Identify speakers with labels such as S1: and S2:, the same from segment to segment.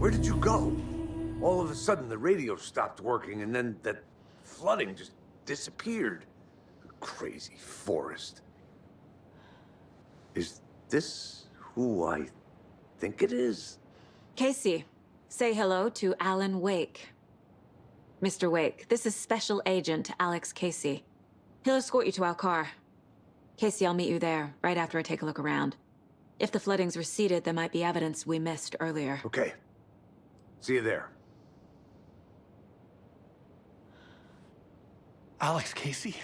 S1: Where did you go? All of a sudden, the radio stopped working, and then that flooding just disappeared. Crazy forest. Is this who I think it is?
S2: Casey, say hello to Alan Wake. Mr. Wake, this is Special Agent Alex Casey. He'll escort you to our car. Casey, I'll meet you there, right after I take a look around. If the flooding's receded, there might be evidence we missed earlier.
S1: Okay. See you there.
S3: Alex Casey?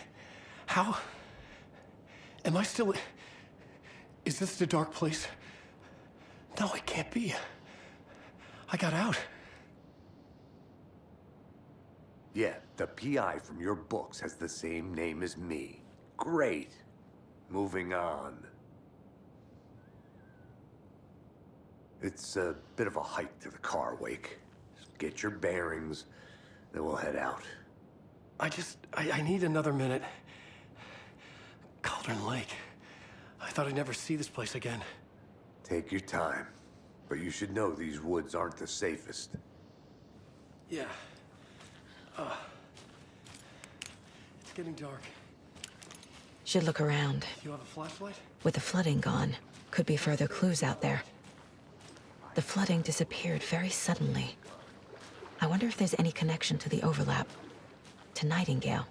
S3: How? Am I still... Is this the dark place? No, it can't be. I got out.
S1: Yeah, the PI from your books has the same name as me. Great. Moving on. It's a bit of a hike to the car, Wake. Just get your bearings, then we'll head out.
S3: I need another minute. Cauldron Lake. I thought I'd never see this place again.
S1: Take your time. But you should know these woods aren't the safest.
S3: Yeah. It's getting dark.
S2: Should look around.
S3: You have a flashlight?
S2: With the flooding gone, could be further clues out there. The flooding disappeared very suddenly. I wonder if there's any connection to the overlap. To Nightingale.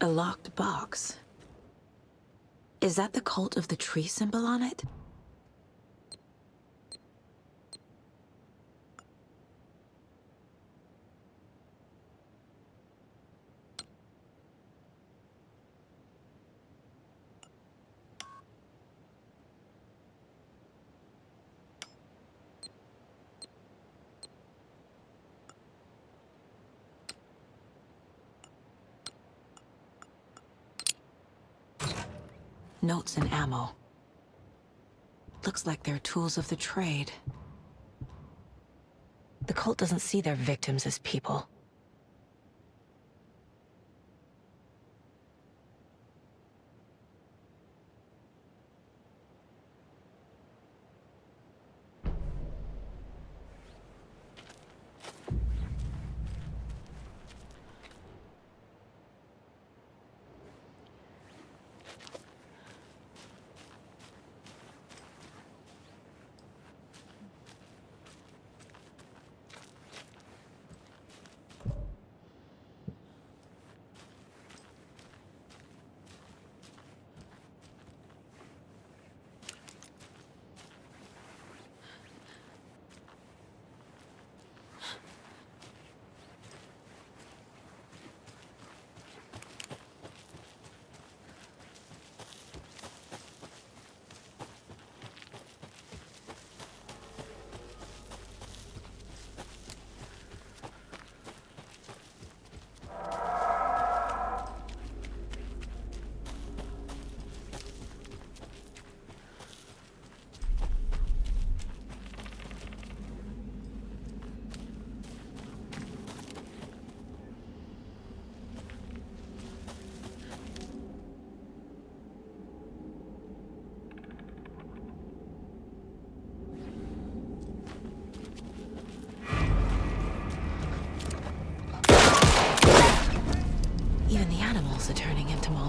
S2: A locked box. Is that the cult of the tree symbol on it? Notes and ammo. Looks like they're tools of the trade. The cult doesn't see their victims as people.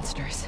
S2: monsters.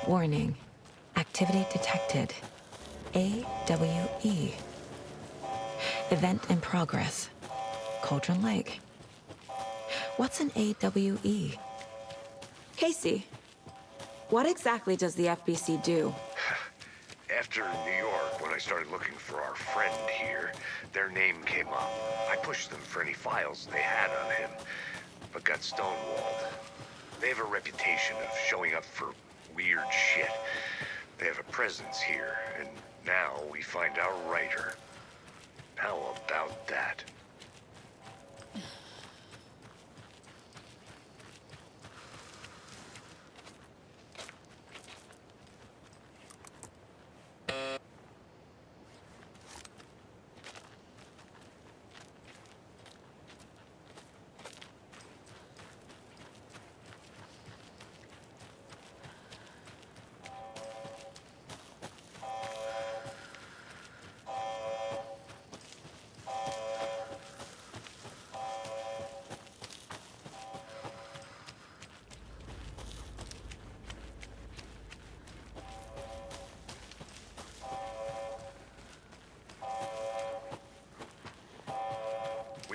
S2: Warning. Activity detected. AWE. Event in progress. Cauldron Lake. What's an AWE? Casey, what exactly does the FBC do?
S1: After New York, when I started looking for our friend here, their name came up. I pushed them for any files they had on him, but got stonewalled. They have a reputation of showing up for weird shit. They have a presence here, and now we find our writer. How about that?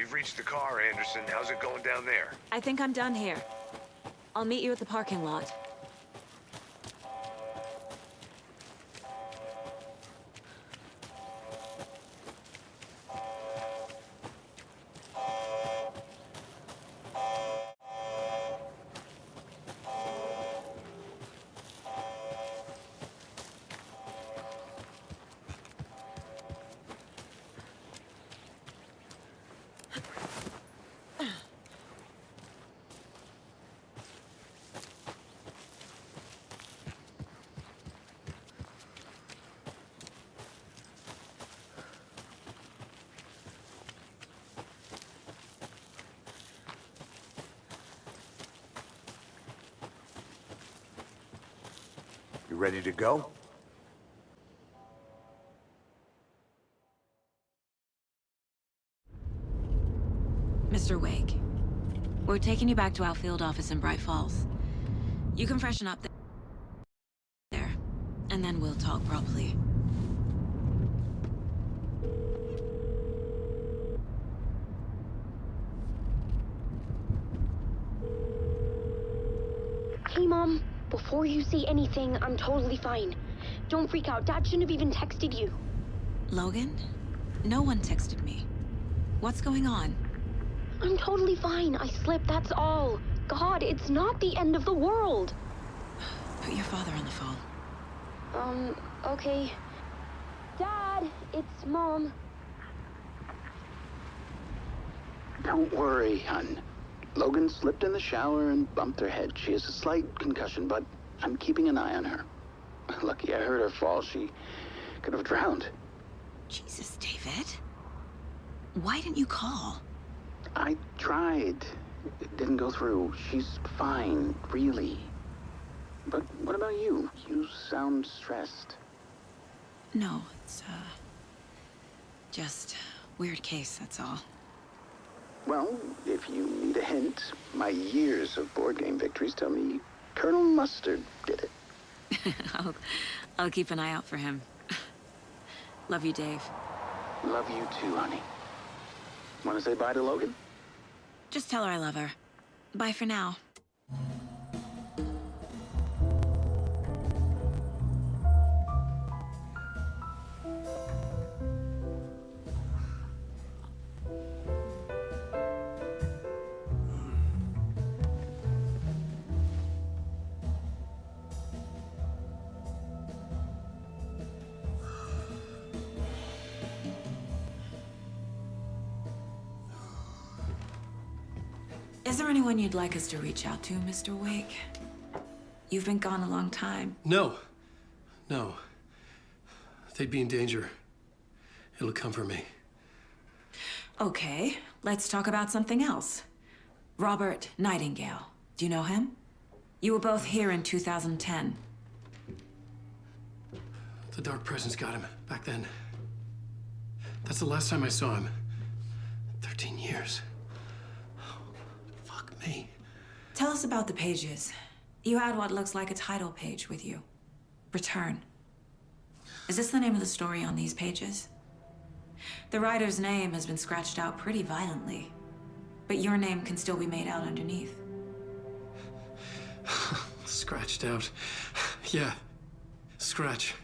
S1: We've reached the car, Anderson. How's it going down there?
S2: I think I'm done here. I'll meet you at the parking lot.
S1: You ready to go?
S2: Mr. Wake, we're taking you back to our field office in Bright Falls. You can freshen up there, and then we'll talk properly.
S4: Hey, Mom. Before you say anything, I'm totally fine. Don't freak out. Dad shouldn't have even texted you.
S2: Logan? No one texted me. What's going on?
S4: I'm totally fine. I slipped, that's all. God, it's not the end of the world.
S2: Put your father on the phone.
S4: Okay. Dad, it's Mom.
S5: Don't worry, hon. Logan slipped in the shower and bumped her head. She has a slight concussion, but I'm keeping an eye on her. Lucky I heard her fall. She could have drowned.
S2: Jesus, David. Why didn't you call?
S5: I tried. It didn't go through. She's fine, really. But what about you? You sound stressed.
S2: No, it's, just weird case, that's all.
S5: Well, if you need a hint, my years of board game victories tell me Colonel Mustard did it.
S2: I'll keep an eye out for him. Love you, Dave.
S5: Love you too, honey. Want to say bye to Logan?
S2: Just tell her I love her. Bye for now. Is there anyone you'd like us to reach out to, Mr. Wake? You've been gone a long time.
S3: No. No. They'd be in danger. It'll come for me.
S2: Okay, let's talk about something else. Robert Nightingale. Do you know him? You were both here in 2010.
S3: The Dark Presence got him back then. That's the last time I saw him. 13 years. Fuck me.
S2: Tell us about the pages. You had what looks like a title page with you. Return. Is this the name of the story on these pages? The writer's name has been scratched out pretty violently, but your name can still be made out underneath.
S3: Scratched out. Yeah. Scratch.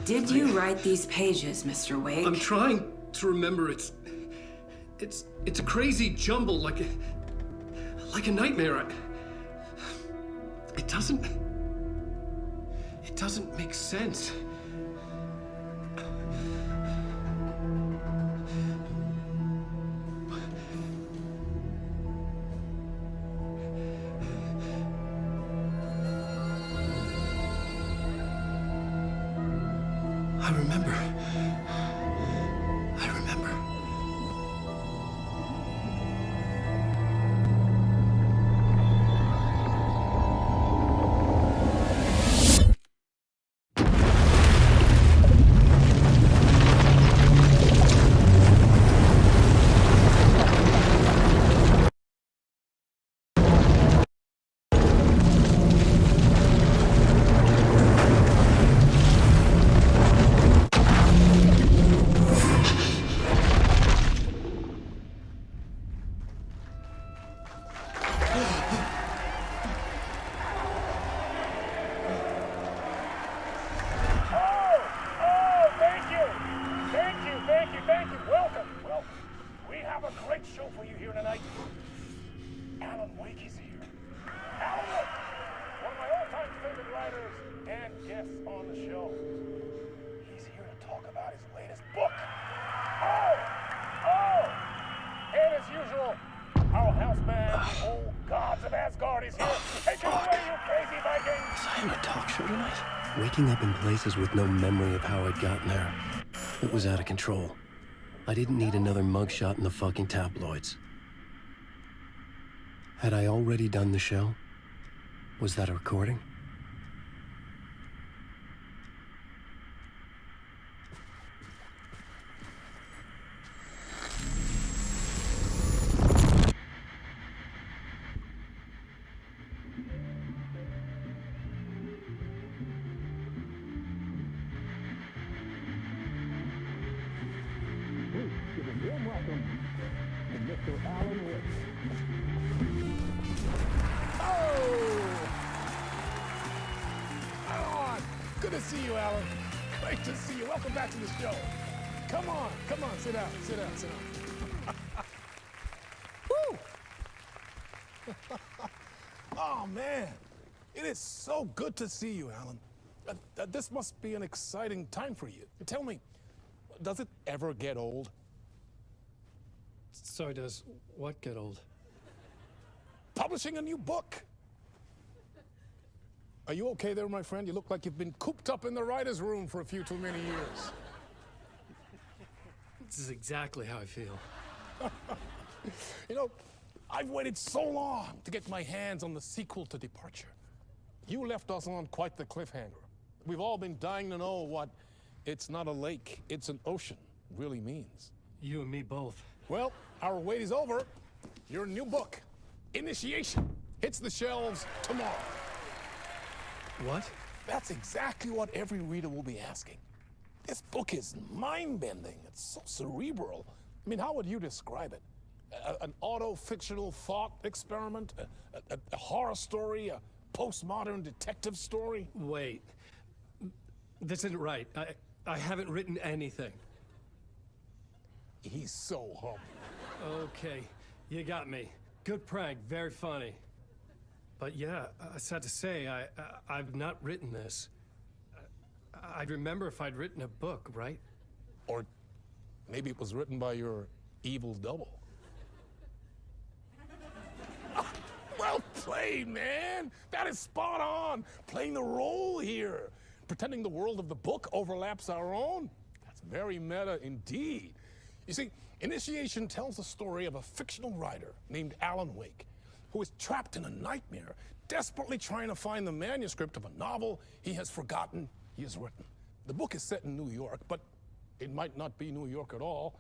S2: Did you write these pages, Mr. Wake?
S3: I'm trying to remember. It's a crazy jumble, like a nightmare. It doesn't make sense. I remember. Waking up in places with no memory of how I'd gotten there. It was out of control. I didn't need another mugshot in the fucking tabloids. Had I already done the show? Was that a recording?
S6: Good to see you, Alan. Great to see you. Welcome back to the show. Come on, sit down. Woo! Oh, man. It is so good to see you, Alan. This must be an exciting time for you. Tell me, does it ever get old?
S3: Sorry, does what get old?
S6: Publishing a new book. Are you okay there, my friend? You look like you've been cooped up in the writer's room for a few too many years.
S3: This is exactly how I feel.
S6: You know, I've waited so long to get my hands on the sequel to Departure. You left us on quite the cliffhanger. We've all been dying to know what "it's not a lake, it's an ocean" really means.
S3: You and me both.
S6: Well, our wait is over. Your new book, Initiation, hits the shelves tomorrow.
S3: What?
S6: That's exactly what every reader will be asking. This book is mind-bending. It's so cerebral. I mean, how would you describe it? An auto-fictional thought experiment? A horror story? A postmodern detective story?
S3: Wait. This isn't right. I haven't written anything.
S6: He's so humble.
S3: Okay, you got me. Good prank, very funny. But yeah, sad to say, I've not written this. I'd remember if I'd written a book, right?
S6: Or maybe it was written by your evil double. Well played, man. That is spot on. Playing the role here. Pretending the world of the book overlaps our own. That's very meta indeed. You see, Initiation tells the story of a fictional writer named Alan Wake, who is trapped in a nightmare, desperately trying to find the manuscript of a novel he has forgotten he has written. The book is set in New York, but it might not be New York at all.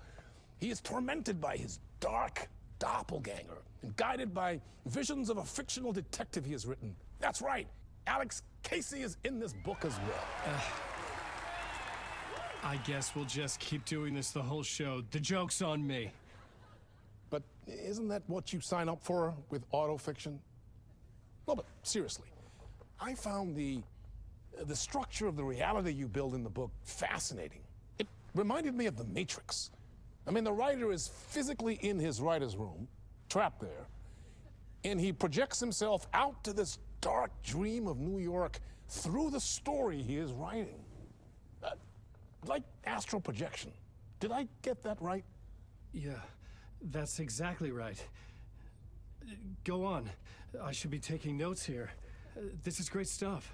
S6: He is tormented by his dark doppelganger and guided by visions of a fictional detective he has written. That's right, Alex Casey is in this book as well.
S3: I guess we'll just keep doing this the whole show. The joke's on me.
S6: But isn't that what you sign up for with autofiction? No, but seriously, I found the structure of the reality you build in the book fascinating. It reminded me of The Matrix. I mean, the writer is physically in his writer's room, trapped there, and he projects himself out to this dark dream of New York through the story he is writing. Like astral projection. Did I get that right?
S3: Yeah, that's exactly right. Go on. I should be taking notes here. This is great stuff.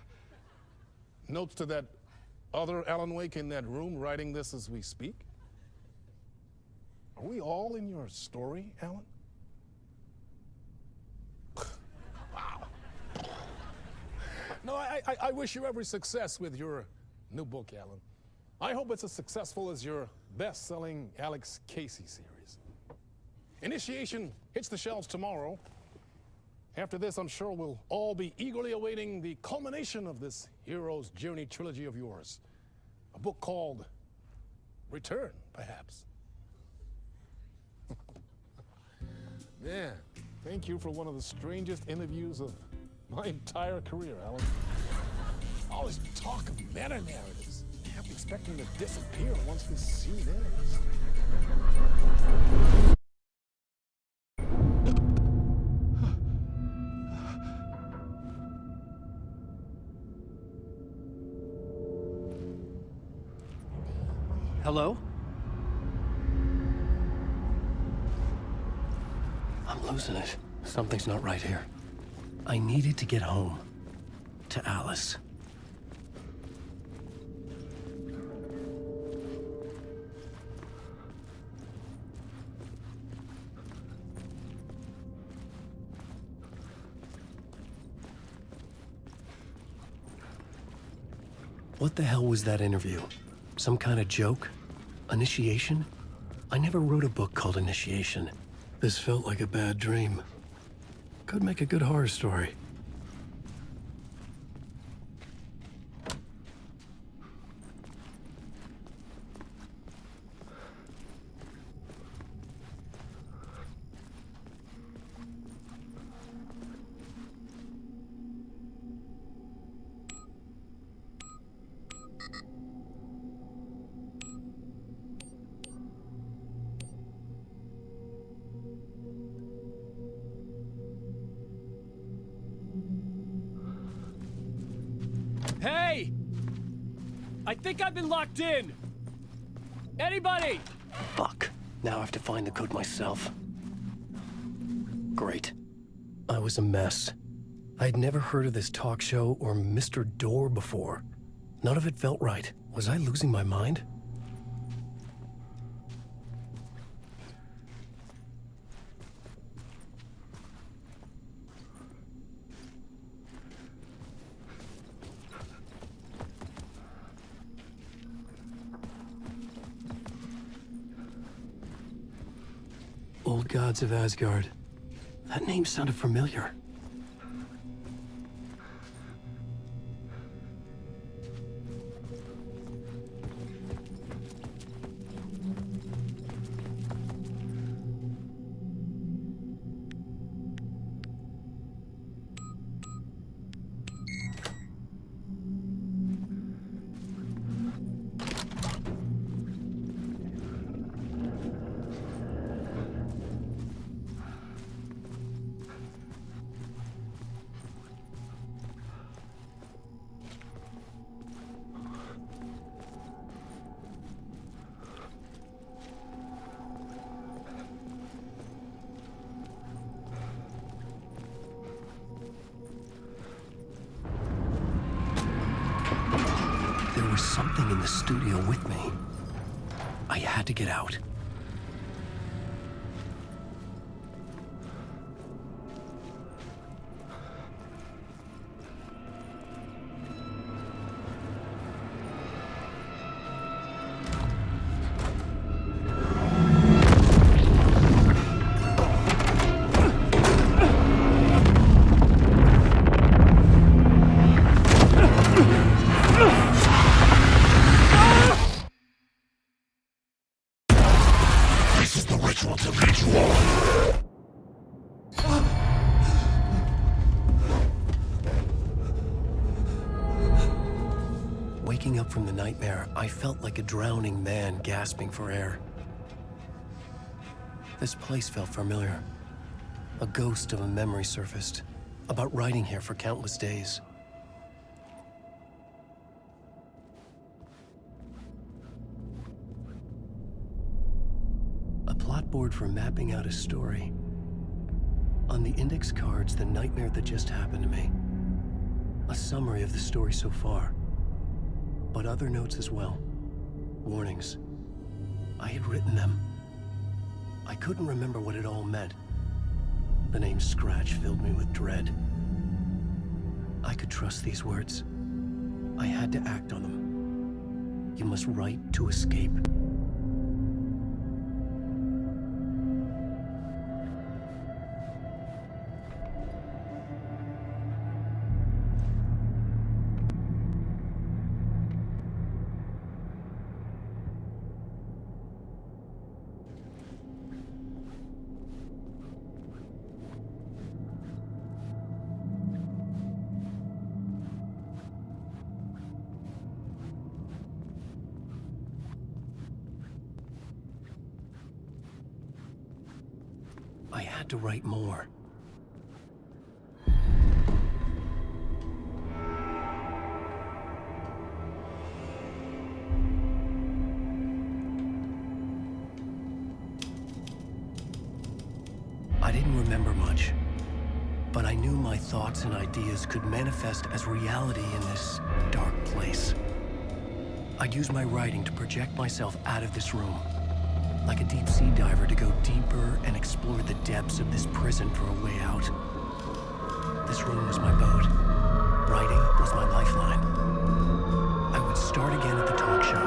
S6: Notes to that other Alan Wake in that room writing this as we speak? Are we all in your story, Alan? Wow. No, I wish you every success with your new book, Alan. I hope it's as successful as your best-selling Alex Casey series. Initiation hits the shelves tomorrow. After this, I'm sure we'll all be eagerly awaiting the culmination of this hero's journey trilogy of yours. A book called Return, perhaps. Yeah, thank you for one of the strangest interviews of my entire career, Alan. All this talk of meta-narratives. I'm expecting to disappear once this scene ends.
S3: Hello? I'm losing it. Something's not right here. I needed to get home. To Alice. What the hell was that interview? Some kind of joke? Initiation? I never wrote a book called Initiation. This felt like a bad dream. Could make a good horror story.
S7: Hey! I think I've been locked in! Anybody?
S3: Fuck. Now I have to find the code myself. Great. I was a mess. I'd never heard of this talk show or Mr. Door before. None of it felt right. Was I losing my mind? Old Gods of Asgard. That name sounded familiar. There was something in the studio with me. I had to get out. Waking up from the nightmare, I felt like a drowning man gasping for air. This place felt familiar. A ghost of a memory surfaced, about writing here for countless days. A plot board for mapping out a story. On the index cards, the nightmare that just happened to me. A summary of the story so far. But other notes as well. Warnings. I had written them. I couldn't remember what it all meant. The name Scratch filled me with dread. I could trust these words. I had to act on them. You must write to escape. I had to write more. I didn't remember much, but I knew my thoughts and ideas could manifest as reality in this dark place. I'd use my writing to project myself out of this room. Like a deep-sea diver to go deeper and explore the depths of this prison for a way out. This room was my boat. Writing was my lifeline. I would start again at the talk show.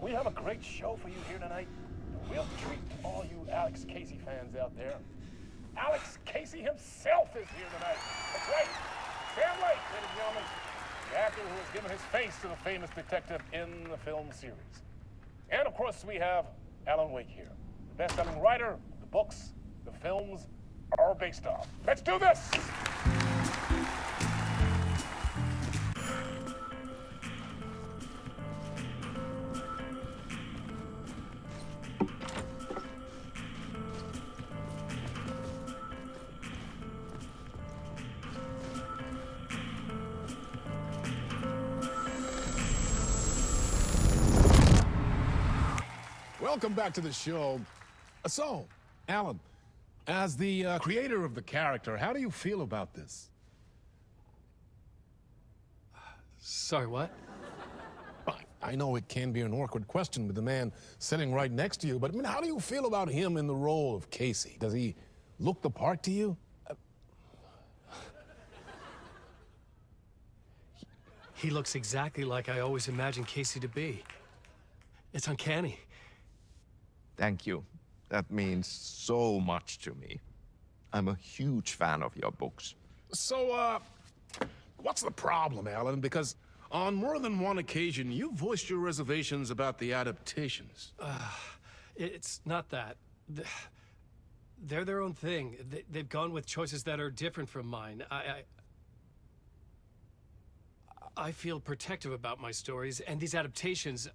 S6: We have a great show for you here tonight. A real treat to all you Alex Casey fans out there. Alex Casey himself is here tonight. That's right. Sam Lake, ladies and gentlemen. The actor who has given his face to the famous detective in the film series. And of course, we have Alan Wake here. The best-selling writer, the books, the films are based off. Let's do this! Welcome back to the show. So, Alan, as the creator of the character, how do you feel about this?
S3: Sorry, what?
S6: I know it can be an awkward question with the man sitting right next to you, but I mean, how do you feel about him in the role of Casey? Does he look the part to you?
S3: He looks exactly like I always imagined Casey to be. It's uncanny.
S8: Thank you. That means so much to me. I'm a huge fan of your books.
S6: So, what's the problem, Alan? Because on more than one occasion, you voiced your reservations about the adaptations.
S3: It's not that. They're their own thing. They've gone with choices that are different from mine. I feel protective about my stories, and these adaptations...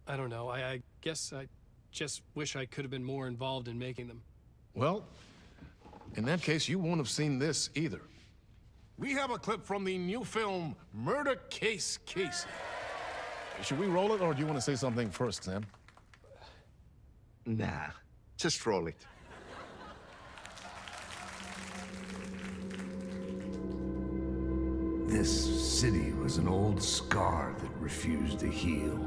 S3: I don't know. I guess I just wish I could have been more involved in making them.
S6: Well, in that case, you won't have seen this either. We have a clip from the new film, Murder Case Casey. Should we roll it, or do you want to say something first, Sam?
S8: Nah, just roll it.
S9: This city was an old scar that refused to heal.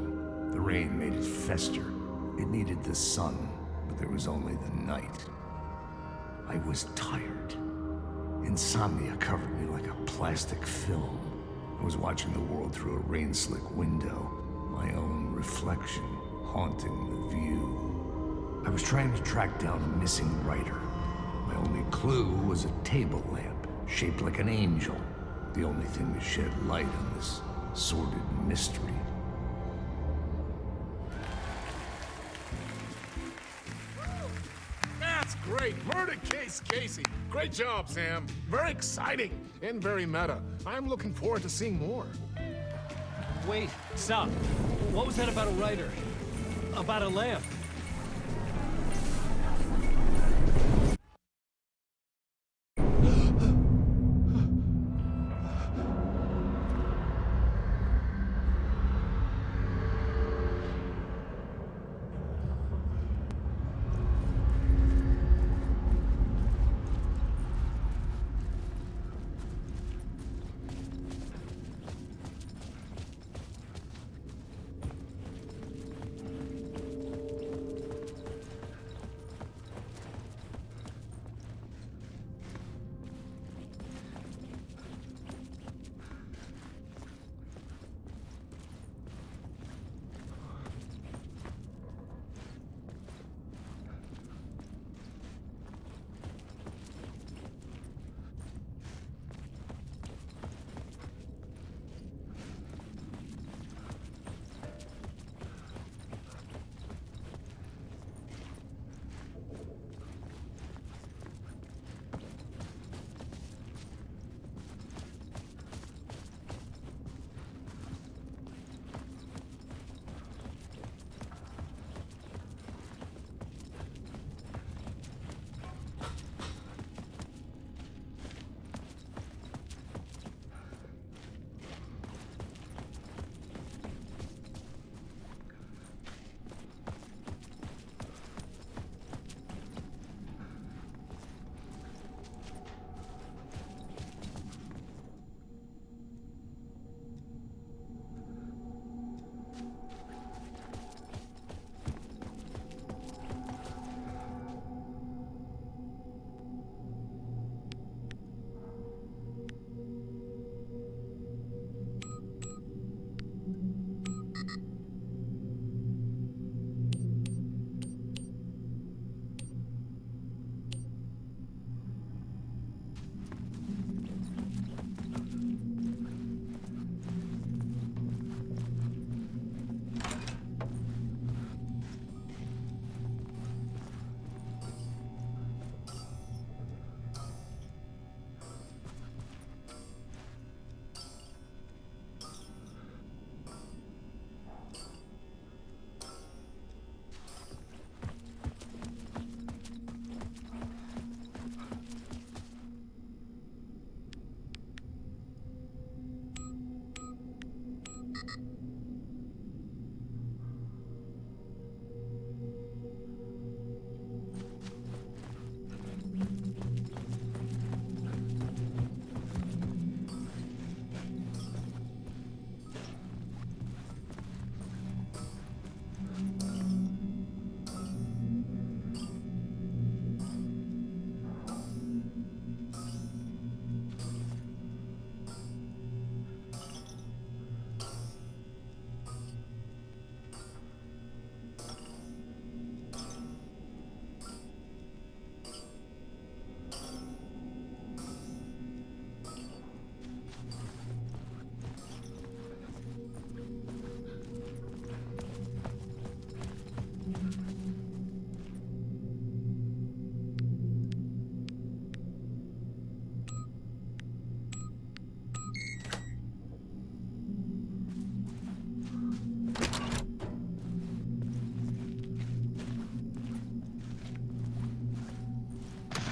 S9: The rain made it fester. It needed the sun, but there was only the night. I was tired. Insomnia covered me like a plastic film. I was watching the world through a rain-slick window, my own reflection haunting the view. I was trying to track down a missing writer. My only clue was a table lamp, shaped like an angel. The only thing to shed light on this sordid mystery.
S6: That's great! Murder Case Casey! Great job, Sam. Very exciting and very meta. I'm looking forward to seeing more.
S3: Wait, stop. What was that about a writer? About a lamp?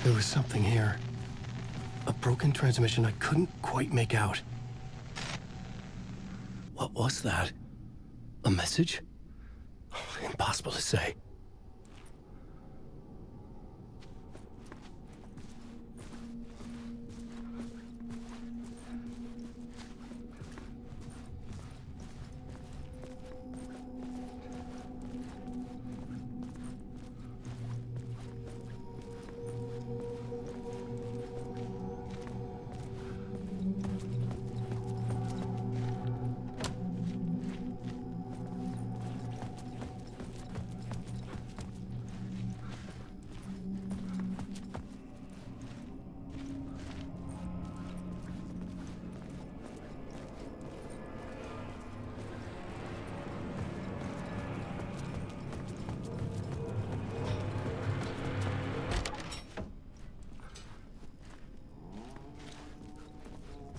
S3: There was something here. A broken transmission I couldn't quite make out. What was that? A message? Impossible to say.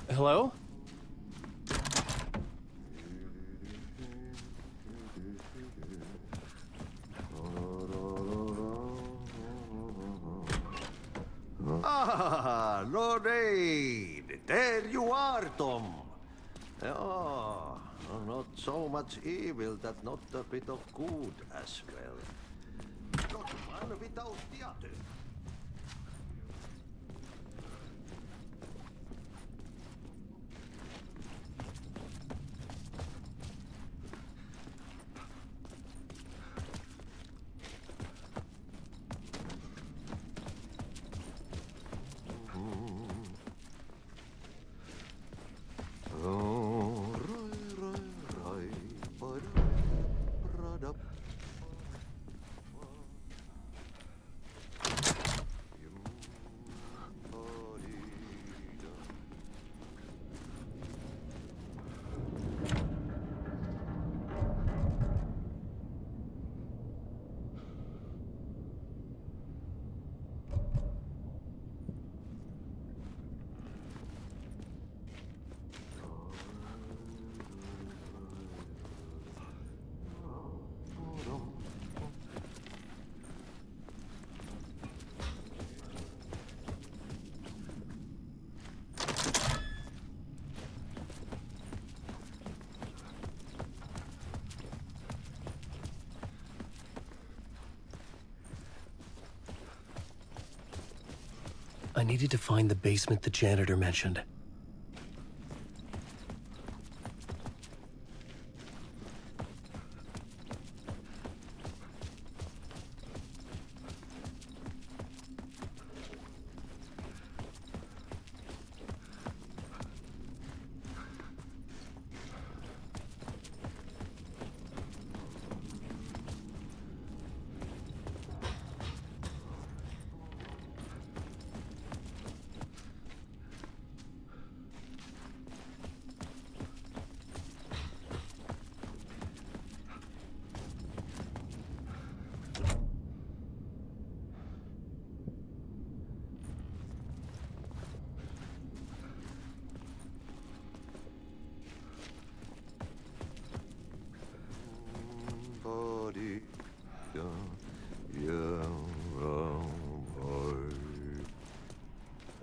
S7: Hello?
S10: Ah, Lorraine! There you are, Tom. Oh, not so much evil that not a bit of good as well. Not one without the other.
S3: I needed to find the basement the janitor mentioned.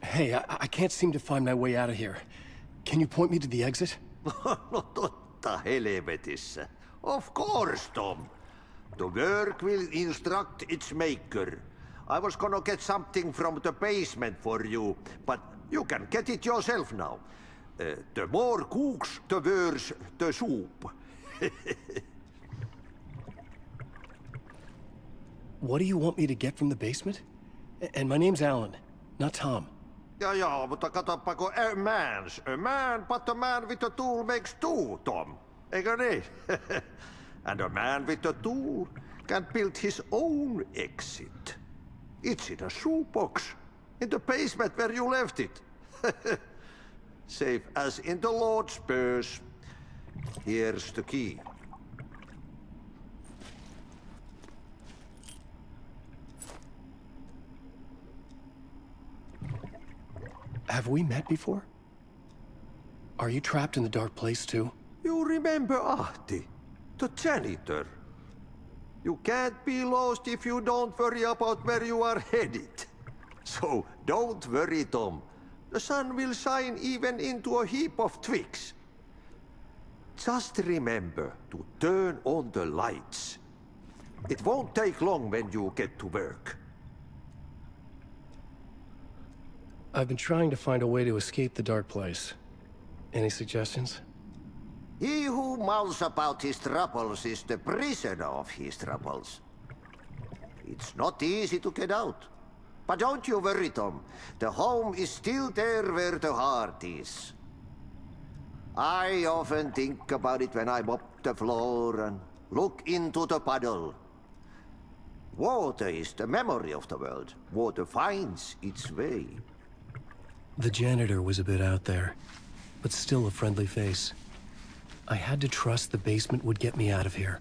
S3: Hey, I can't seem to find my way out of here. Can you point me to the exit?
S10: No totta helvetissä. Of course, Tom. The work will instruct its maker. I was gonna get something from the basement for you, but you can get it yourself now. The more cooks, the worse the soup.
S3: What do you want me to get from the basement? And my name's Alan, not Tom.
S10: Ja, mutta katoppa kun a man, but a man with a tool makes two, Tom. Eikö niin? And a man with a tool can build his own exit. It's in a shoebox, in the basement where you left it. Safe as in the Lord's purse. Here's the key.
S3: Have we met before? Are you trapped in the dark place too?
S10: You remember Ahti, the janitor. You can't be lost if you don't worry about where you are headed. So don't worry, Tom. The sun will shine even into a heap of twigs. Just remember to turn on the lights. It won't take long when you get to work.
S3: I've been trying to find a way to escape the dark place. Any suggestions?
S10: He who mouths about his troubles is the prisoner of his troubles. It's not easy to get out. But don't you worry, Tom. The home is still there where the heart is. I often think about it when I mop the floor and look into the puddle. Water is the memory of the world. Water finds its way.
S3: The janitor was a bit out there, but still a friendly face. I had to trust the basement would get me out of here.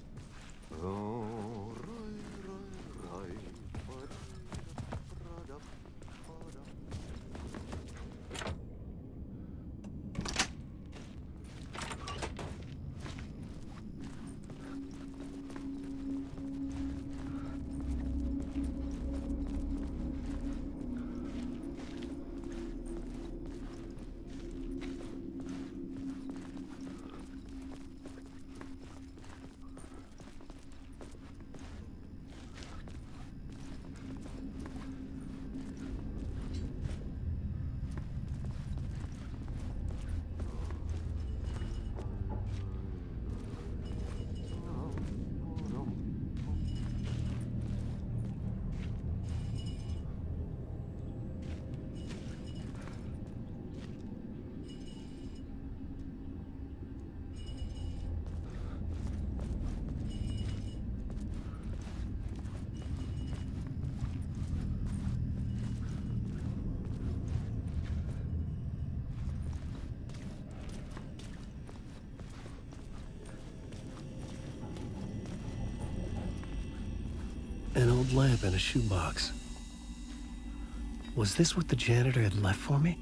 S3: An old lamp in a shoebox. Was this what the janitor had left for me?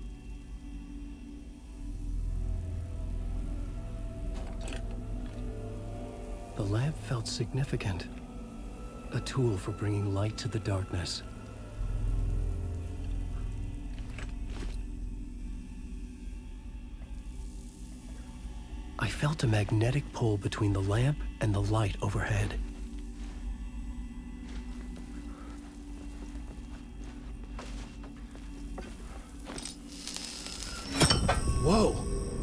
S3: The lamp felt significant. A tool for bringing light to the darkness. I felt a magnetic pull between the lamp and the light overhead. Whoa!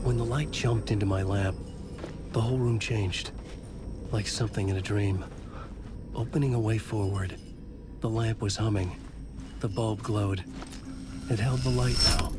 S3: When the light jumped into my lamp, the whole room changed. Like something in a dream. Opening a way forward. The lamp was humming. The bulb glowed. It held the light now.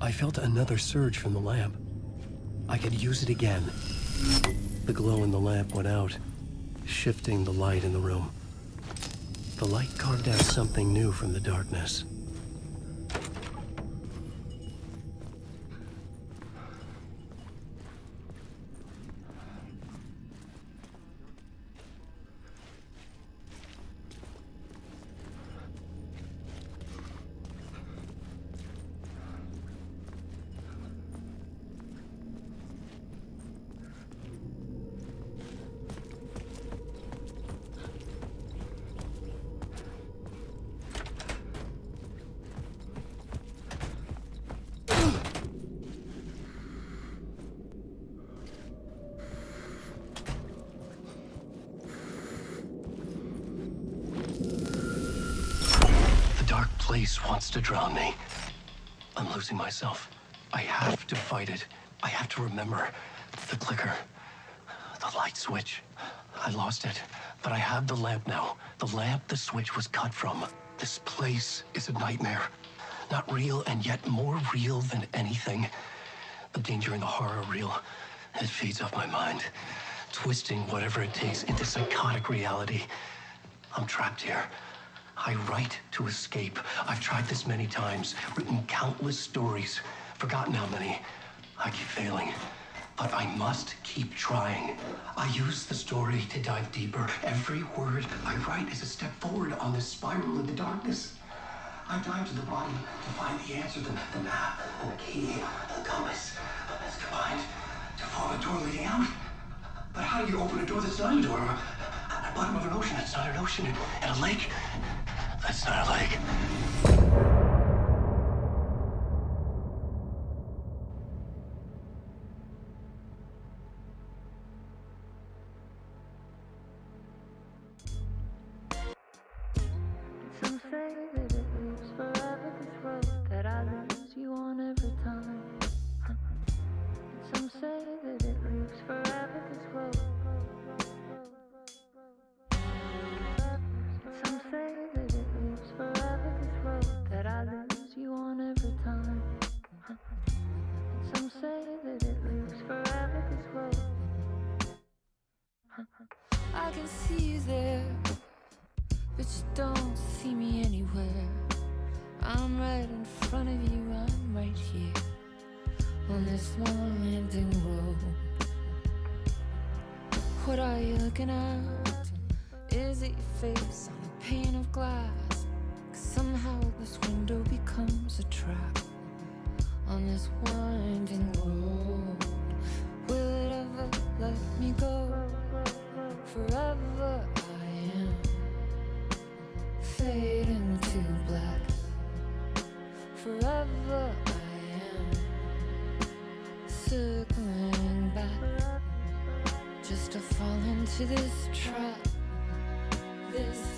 S3: I felt another surge from the lamp. I could use it again. The glow in the lamp went out, shifting the light in the room. The light carved out something new from the darkness. Place wants to drown me. I'm losing myself. I have to fight it. I have to remember. The clicker. The light switch. I lost it. But I have the lamp now. The lamp the switch was cut from. This place is a nightmare. Not real, and yet more real than anything. The danger and the horror reel. It feeds off my mind, twisting whatever it takes into psychotic reality. I'm trapped here. I write to escape. I've tried this many times, written countless stories, forgotten how many. I keep failing, but I must keep trying. I use the story to dive deeper. Every word I write is a step forward on this spiral into darkness. I dive to the bottom to find the answer, the map, and the key, and the compass. It's combined to form a door leading out. But how do you open a door that's not a door? At the bottom of an ocean that's not an ocean, and a lake that's not a lake.
S11: Some say that it lives forever, this road that I lose you on every time. Some say that it lives forever, this road. Some say that it lives forever, this road that I lose you on every time. Some say that it lives forever, this road. I can see you there, but you don't see me anywhere. I'm right in front of you, I'm right here on this winding road. What are you looking at? Is it your face on a pane of glass? 'Cause somehow this window becomes a trap on this winding road. Will it ever let me go? Forever I am fading to black. Forever I am circling back, just to fall into this trap. This